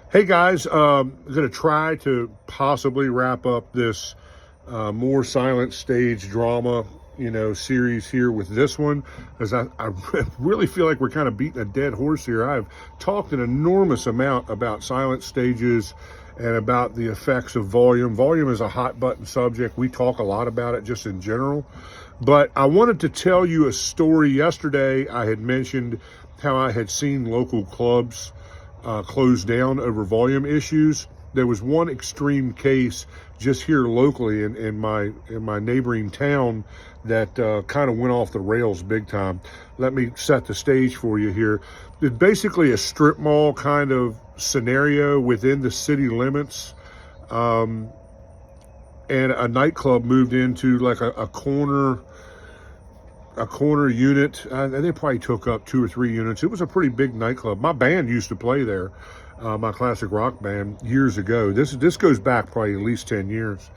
Hey guys, I'm going to try to possibly wrap up this more silent stage drama, series here with this one, because I really feel like we're kind of beating a dead horse here. I've talked an enormous amount about silent stages and about the effects of volume. Volume is a hot button subject. We talk a lot about it just in general. But I wanted to tell you a story. Yesterday, I had mentioned how I had seen local clubs closed down over volume issues. There was one extreme case just here locally in my neighboring town that kind of went off the rails big time. Let me set the stage for you here. It's basically a strip mall kind of scenario within the city limits. And a nightclub moved into like a corner unit. They probably took up 2 or 3 units. It was a pretty big nightclub. My band used to play there, my classic rock band, years ago. This goes back probably at least 10 years.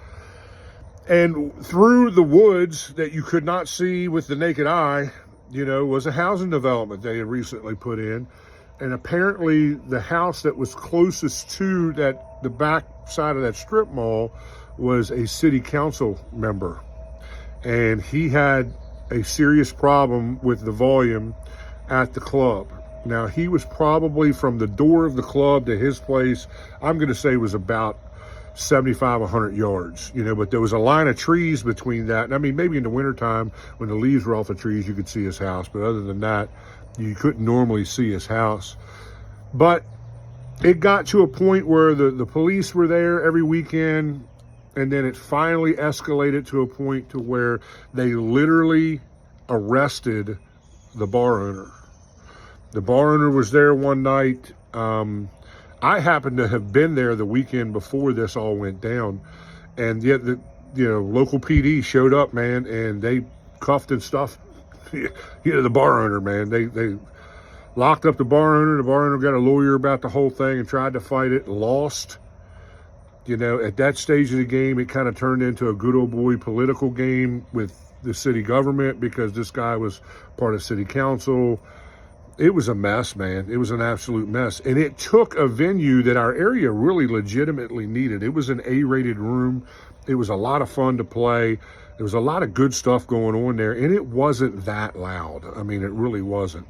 And through the woods that you could not see with the naked eye, was a housing development they had recently put in. And apparently the house that was closest to the back side of that strip mall was a city council member. And he had a serious problem with the volume at the club. Now, he was probably from the door of the club to his place, I'm going to say was about 75, 100 yards, but there was a line of trees between that. And I mean, maybe in the wintertime when the leaves were off the trees, you could see his house. But other than that, you couldn't normally see his house. But it got to a point where the police were there every weekend. And then it finally escalated to a point to where they literally arrested the bar owner. The bar owner was there one night. I happened to have been there the weekend before this all went down. And yet the local PD showed up, man, and they cuffed and stuffed the bar owner, man. They locked up the bar owner. The bar owner got a lawyer about the whole thing and tried to fight it, lost. At that stage of the game, it kind of turned into a good old boy political game with the city government because this guy was part of city council. It was a mess, man. It was an absolute mess. And it took a venue that our area really legitimately needed. It was an A-rated room. It was a lot of fun to play. There was a lot of good stuff going on there. And it wasn't that loud. I mean, it really wasn't.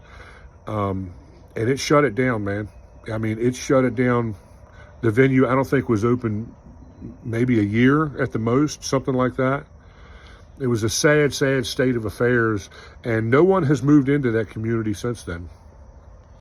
And it shut it down, man. I mean, it shut it down. The venue, I don't think, was open maybe a year at the most, something like that. It was a sad, sad state of affairs, and no one has moved into that community since then.